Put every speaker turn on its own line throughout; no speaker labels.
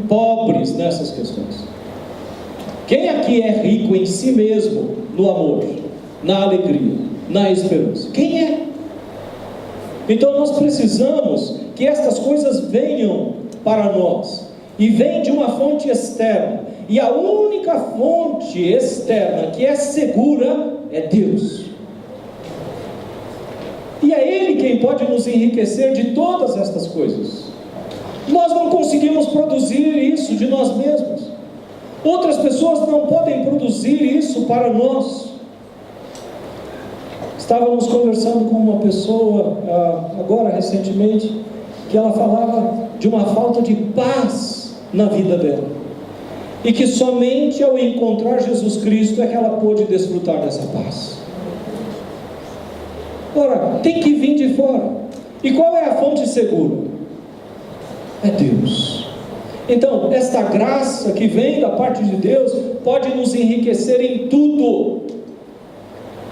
pobres nessas questões. Quem aqui é rico em si mesmo, no amor, na alegria, na esperança? Quem é? Então nós precisamos que estas coisas venham para nós, e vem de uma fonte externa, e a única fonte externa que é segura é Deus, e é Ele quem pode nos enriquecer de todas estas coisas. Nós não conseguimos produzir isso de nós mesmos, outras pessoas não podem produzir isso para nós. Estávamos conversando com uma pessoa, agora recentemente, que ela falava de uma falta de paz na vida dela, e que somente ao encontrar Jesus Cristo é que ela pôde desfrutar dessa paz. Ora, tem que vir de fora. E qual é a fonte segura? É Deus. Então, esta graça que vem da parte de Deus pode nos enriquecer em tudo.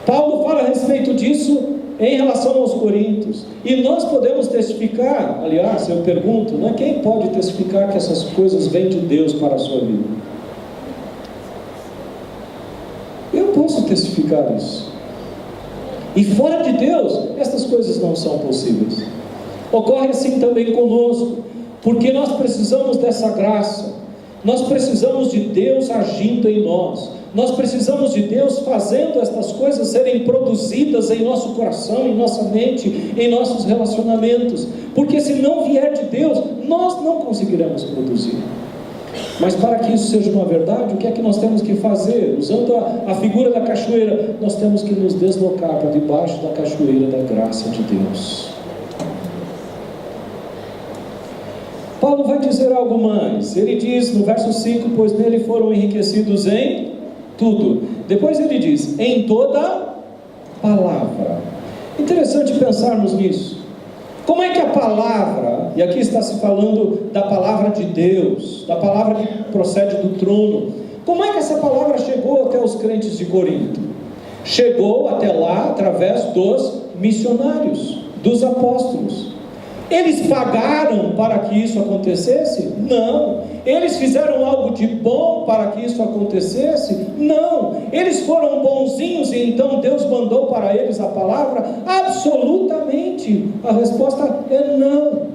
Paulo fala a respeito disso em relação aos Coríntios, e nós podemos testificar. Aliás, eu pergunto, né, quem pode testificar que essas coisas vêm de Deus para a sua vida? Eu posso testificar isso. E fora de Deus, essas coisas não são possíveis. Ocorre assim também conosco, porque nós precisamos dessa graça, nós precisamos de Deus agindo em nós, nós precisamos de Deus fazendo estas coisas serem produzidas em nosso coração, em nossa mente, em nossos relacionamentos, porque se não vier de Deus, nós não conseguiremos produzir. Mas para que isso seja uma verdade, o que é que nós temos que fazer? Usando a figura da cachoeira, nós temos que nos deslocar para debaixo da cachoeira da graça de Deus. Paulo vai dizer algo mais. Ele diz no verso 5, pois nele foram enriquecidos em tudo. Depois ele diz, em toda palavra. Interessante pensarmos nisso. Como é que a palavra, e aqui está se falando da palavra de Deus, da palavra que procede do trono, como é que essa palavra chegou até os crentes de Corinto? Chegou até lá através dos missionários, dos apóstolos. Eles pagaram para que isso acontecesse? Não. Eles fizeram algo de bom para que isso acontecesse? Não. Eles foram bonzinhos e então Deus mandou para eles a palavra? Absolutamente. A resposta é não.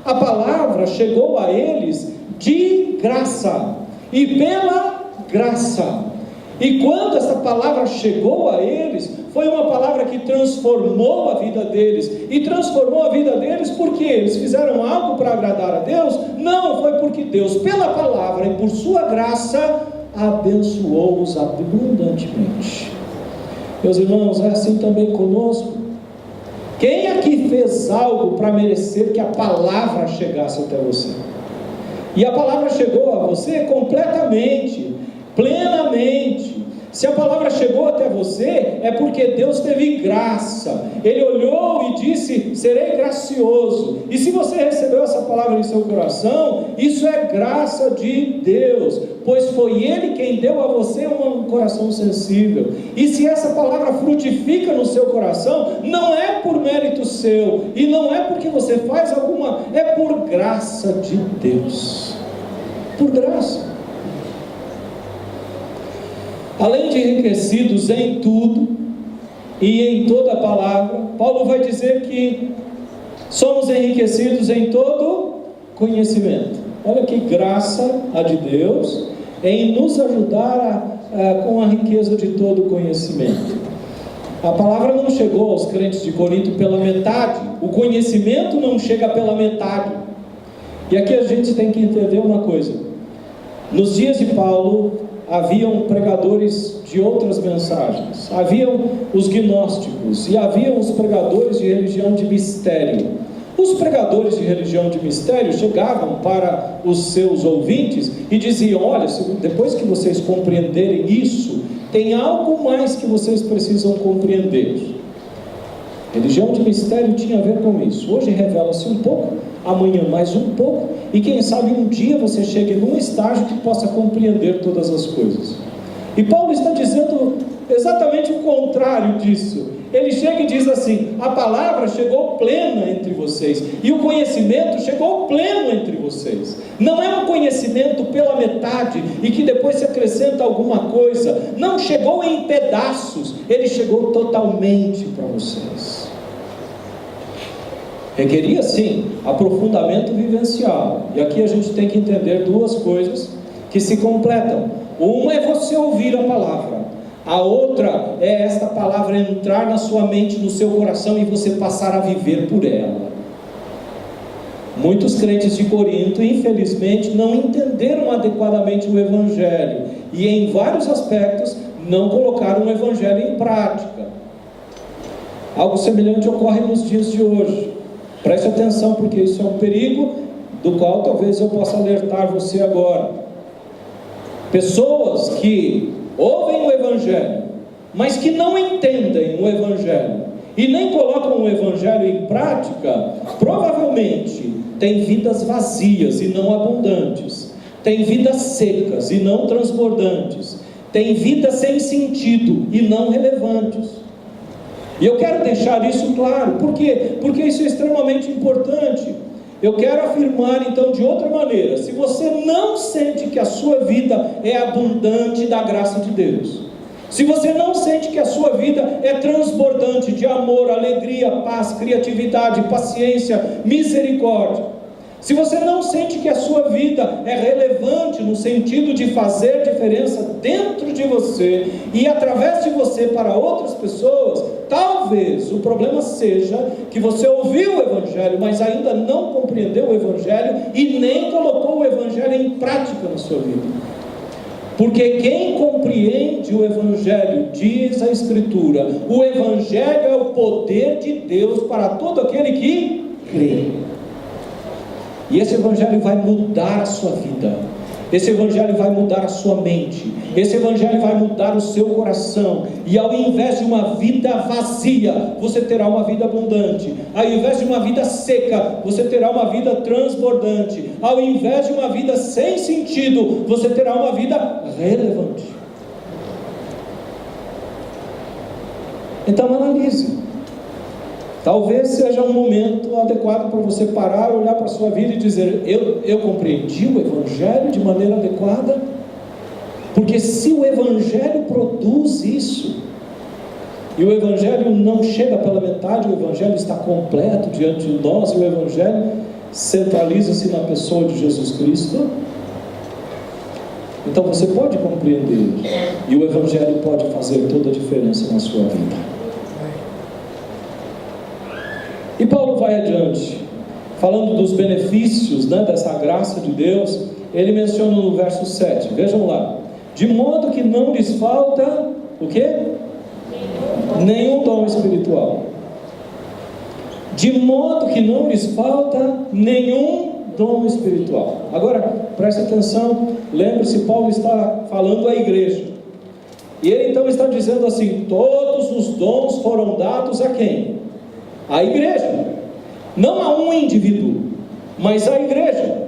A palavra chegou a eles de graça e pela graça. E quando essa palavra chegou a eles, foi uma palavra que transformou a vida deles. E transformou a vida deles porque eles fizeram algo para agradar a Deus? Não, foi porque Deus, pela palavra e por sua graça, abençoou-os abundantemente. Meus irmãos, é assim também conosco. Quem aqui fez algo para merecer que a palavra chegasse até você? E a palavra chegou a você completamente, plenamente. Se a palavra chegou até você, é porque Deus teve graça. Ele olhou e disse, serei gracioso. E se você recebeu essa palavra em seu coração, isso é graça de Deus, pois foi Ele quem deu a você um coração sensível. E se essa palavra frutifica no seu coração, não é por mérito seu, e não é porque você faz alguma, é por graça de Deus. Por graça. Além de enriquecidos em tudo e em toda a palavra, Paulo vai dizer que somos enriquecidos em todo conhecimento. Olha que graça a de Deus em nos ajudar com a riqueza de todo conhecimento. A palavra não chegou aos crentes de Corinto pela metade, o conhecimento não chega pela metade. E aqui a gente tem que entender uma coisa. Nos dias de Paulo, haviam pregadores de outras mensagens, haviam os gnósticos e haviam os pregadores de religião de mistério. Os pregadores de religião de mistério chegavam para os seus ouvintes e diziam, olha, depois que vocês compreenderem isso, tem algo mais que vocês precisam compreender. Religião de mistério tinha a ver com isso. Hoje revela-se um pouco, amanhã mais um pouco, e quem sabe um dia você chegue num estágio que possa compreender todas as coisas. E Paulo está dizendo exatamente o contrário disso. Ele chega e diz assim: a palavra chegou plena entre vocês, e o conhecimento chegou pleno entre vocês. Não é um conhecimento pela metade e que depois se acrescenta alguma coisa. Não chegou em pedaços, ele chegou totalmente para vocês. Requeria sim aprofundamento vivencial, e aqui a gente tem que entender duas coisas que se completam. Uma é você ouvir a palavra, a outra é esta palavra entrar na sua mente, no seu coração, e você passar a viver por ela. Muitos crentes de Corinto, infelizmente, não entenderam adequadamente o Evangelho, e em vários aspectos não colocaram o Evangelho em prática. Algo semelhante ocorre nos dias de hoje. Preste atenção, porque isso é um perigo do qual talvez eu possa alertar você agora. Pessoas que ouvem o Evangelho, mas que não entendem o Evangelho e nem colocam o Evangelho em prática, provavelmente têm vidas vazias e não abundantes, têm vidas secas e não transbordantes, têm vidas sem sentido e não relevantes. E eu quero deixar isso claro. Por quê? Porque isso é extremamente importante. Eu quero afirmar então de outra maneira: se você não sente que a sua vida é abundante da graça de Deus, se você não sente que a sua vida é transbordante de amor, alegria, paz, criatividade, paciência, misericórdia, se você não sente que a sua vida é relevante no sentido de fazer diferença dentro de você e através de você para outras pessoas, talvez o problema seja que você ouviu o Evangelho, mas ainda não compreendeu o Evangelho e nem colocou o Evangelho em prática na sua vida. Porque quem compreende o Evangelho, diz a Escritura, o Evangelho é o poder de Deus para todo aquele que crê. E esse Evangelho vai mudar a sua vida, esse Evangelho vai mudar a sua mente, esse Evangelho vai mudar o seu coração, e ao invés de uma vida vazia, você terá uma vida abundante. Ao invés de uma vida seca, você terá uma vida transbordante. Ao invés de uma vida sem sentido, você terá uma vida relevante. Então analise. Talvez seja um momento adequado para você parar, olhar para a sua vida e dizer: eu compreendi o Evangelho de maneira adequada? Porque se o Evangelho produz isso, e o Evangelho não chega pela metade, o Evangelho está completo diante de nós, e o Evangelho centraliza-se na pessoa de Jesus Cristo, então você pode compreender, e o Evangelho pode fazer toda a diferença na sua vida. E Paulo vai adiante, falando dos benefícios, dessa graça de Deus. Ele menciona no verso 7, vejam lá: de modo que não lhes falta o quê? Nenhum dom espiritual. De modo que não lhes falta nenhum dom espiritual. Agora, preste atenção, lembre-se, Paulo está falando à igreja, e ele então está dizendo assim: todos os dons foram dados a quem? A igreja, não a um indivíduo, mas a igreja.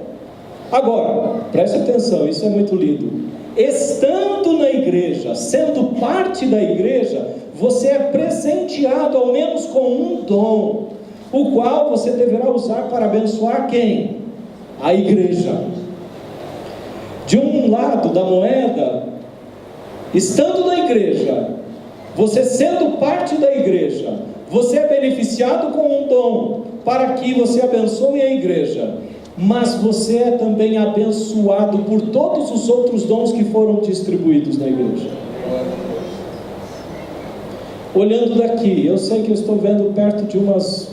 Agora, preste atenção, isso é muito lindo. Estando na igreja, sendo parte da igreja, você é presenteado ao menos com um dom, o qual você deverá usar para abençoar quem? A igreja. De um lado da moeda, estando na igreja, você sendo parte da igreja, você é beneficiado com um dom para que você abençoe a igreja, mas você é também abençoado por todos os outros dons que foram distribuídos na igreja. Olhando daqui, eu sei que eu estou vendo perto de umas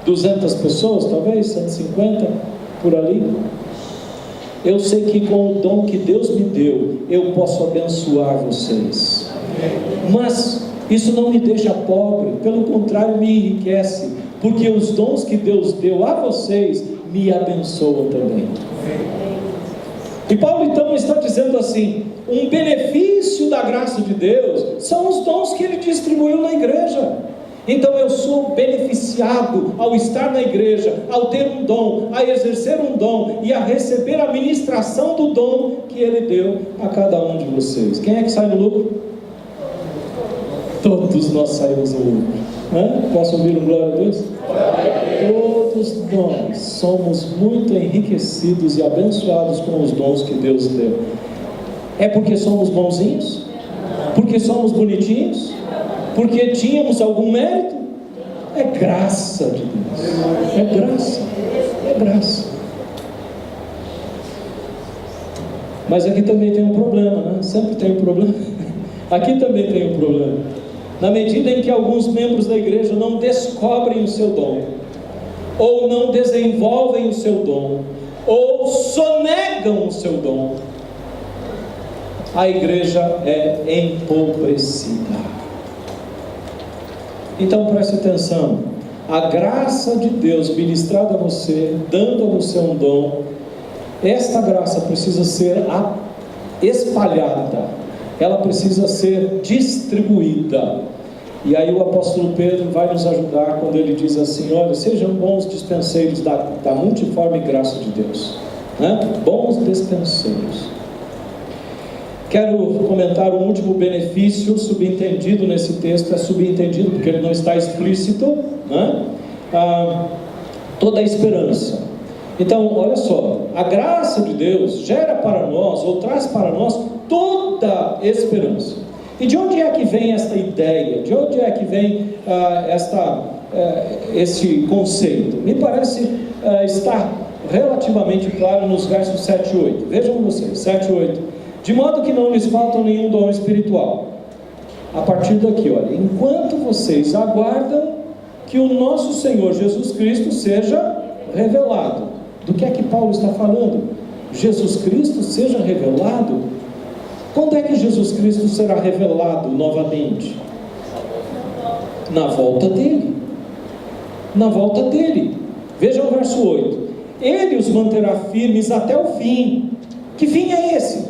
200 pessoas, talvez 150, por ali. Eu sei que com o dom que Deus me deu, eu posso abençoar vocês, mas isso não me deixa pobre, pelo contrário, me enriquece, porque os dons que Deus deu a vocês me abençoam também. E Paulo então está dizendo assim: um benefício da graça de Deus são os dons que ele distribuiu na igreja. Então eu sou beneficiado ao estar na igreja, ao ter um dom, a exercer um dom e a receber a ministração do dom que ele deu a cada um de vocês. Quem é que sai no lucro? Todos nós saímos no lucro. Posso ouvir um glória a Deus? Todos nós somos muito enriquecidos e abençoados com os dons que Deus deu. É porque somos bonzinhos? Porque somos bonitinhos? Porque tínhamos algum mérito? É graça de Deus. É graça. É graça. Mas aqui também tem um problema, né? Sempre tem um problema. Aqui também tem um problema. Na medida em que alguns membros da igreja não descobrem o seu dom, ou não desenvolvem o seu dom, ou sonegam o seu dom, a igreja é empobrecida. Então preste atenção. A graça de Deus ministrada a você, dando a você um dom, esta graça precisa ser espalhada, ela precisa ser distribuída. E aí o apóstolo Pedro vai nos ajudar quando ele diz assim: olha, sejam bons dispenseiros da multiforme graça de Deus, né? Bons dispenseiros. Quero comentar um último benefício subentendido nesse texto. É subentendido porque ele não está explícito, né? Toda a esperança. Então, olha só, a graça de Deus gera para nós, ou traz para nós, toda esperança. E de onde é que vem esta ideia? De onde é que vem esse conceito? Me parece estar relativamente claro nos versos 7 e 8. Vejam vocês, 7 e 8. De modo que não lhes falta nenhum dom espiritual. A partir daqui, olha, enquanto vocês aguardam que o nosso Senhor Jesus Cristo seja revelado. Do que é que Paulo está falando? Jesus Cristo seja revelado? Quando é que Jesus Cristo será revelado novamente? Na volta dele. Na volta dele. Veja o verso 8. Ele os manterá firmes até o fim. Que fim é esse?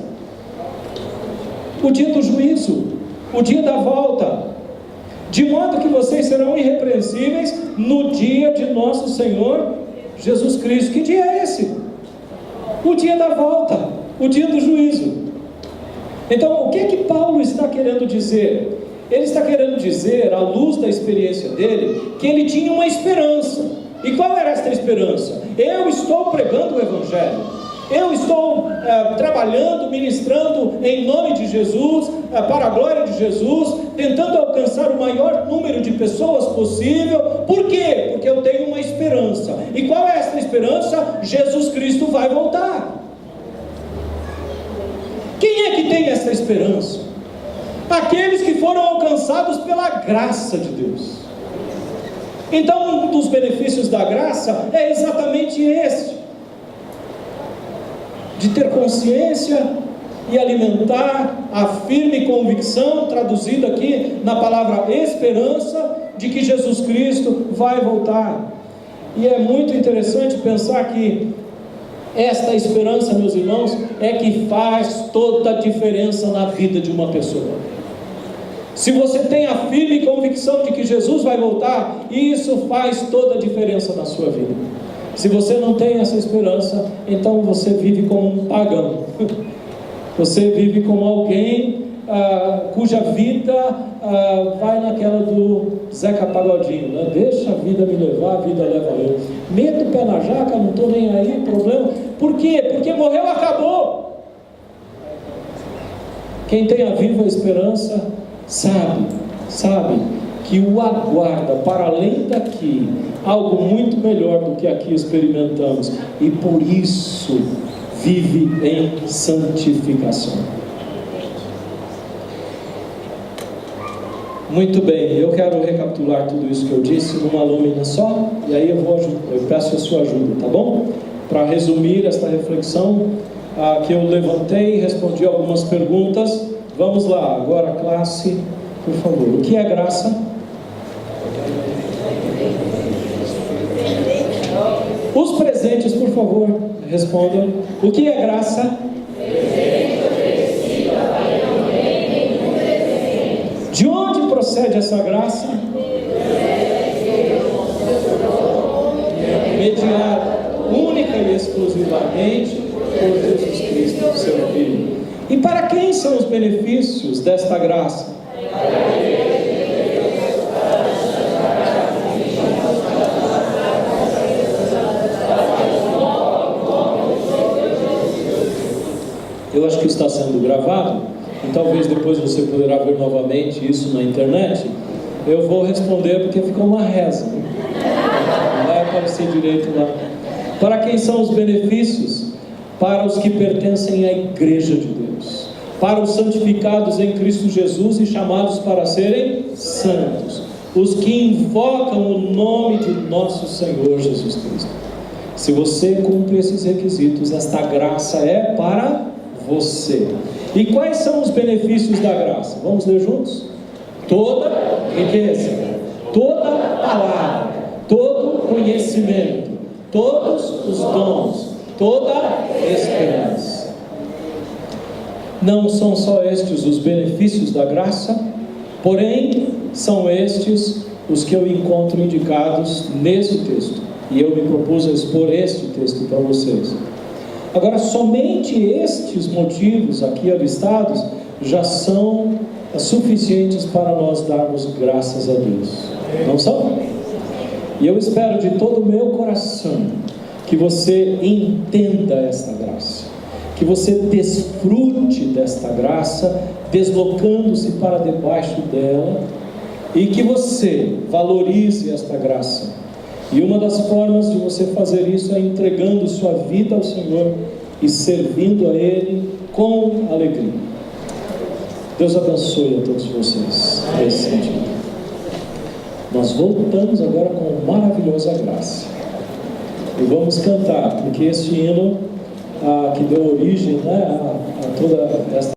O dia do juízo, o dia da volta. De modo que vocês serão irrepreensíveis no dia de nosso Senhor Jesus Cristo. Que dia é esse? O dia da volta, o dia do juízo. Então, o que é que Paulo está querendo dizer? Ele está querendo dizer, à luz da experiência dele, que ele tinha uma esperança. E qual era esta esperança? Eu estou pregando o Evangelho. Eu estou trabalhando, ministrando em nome de Jesus, para a glória de Jesus, tentando alcançar o maior número de pessoas possível. Por quê? Porque eu tenho uma esperança. E qual é essa esperança? Jesus Cristo vai voltar. Quem é que tem essa esperança? Aqueles que foram alcançados pela graça de Deus. Então, um dos benefícios da graça é exatamente esse: de ter consciência e alimentar a firme convicção, traduzida aqui na palavra esperança, de que Jesus Cristo vai voltar. E é muito interessante pensar que esta esperança, meus irmãos, é que faz toda a diferença na vida de uma pessoa. Se você tem a firme convicção de que Jesus vai voltar, isso faz toda a diferença na sua vida. Se você não tem essa esperança, então você vive como um pagão. Você vive como alguém cuja vida vai naquela do Zeca Pagodinho, né? Deixa a vida me levar, a vida leva eu. Meto o pé na jaca, não estou nem aí, problema. Por quê? Porque morreu, acabou. Quem tem a viva esperança sabe que o aguarda para além daqui algo muito melhor do que aqui experimentamos, e por isso vive em santificação. Muito bem, eu quero recapitular tudo isso que eu disse numa lâmina só, e aí eu peço a sua ajuda, tá bom? Para resumir esta reflexão que eu levantei e respondi algumas perguntas. Vamos lá, agora classe, por favor. O que é graça? Os presentes, por favor, respondam. O que é graça? De onde procede essa graça? Mediada única e exclusivamente por Jesus Cristo, seu Filho. E para quem são os benefícios desta graça? Eu acho que está sendo gravado, e talvez depois você poderá ver novamente isso na internet. Eu vou responder porque ficou uma reza. Não vai aparecer direito lá. Para quem são os benefícios? Para os que pertencem à Igreja de Deus, para os santificados em Cristo Jesus e chamados para serem santos, os que invocam o nome de nosso Senhor Jesus Cristo. Se você cumpre esses requisitos, esta graça é para você. E quais são os benefícios da graça? Vamos ler juntos? Toda riqueza, toda palavra, todo conhecimento, todos os dons, toda esperança. Não são só estes os benefícios da graça, porém são estes os que eu encontro indicados nesse texto, e eu me propus a expor este texto para vocês. Agora, somente estes motivos aqui alistados já são suficientes para nós darmos graças a Deus, não são? E eu espero de todo o meu coração que você entenda esta graça, que você desfrute desta graça, deslocando-se para debaixo dela, e que você valorize esta graça. E uma das formas de você fazer isso é entregando sua vida ao Senhor e servindo a Ele com alegria. Deus abençoe a todos vocês nesse sentido. Nós voltamos agora com maravilhosa graça. E vamos cantar, porque este hino que deu origem, a toda esta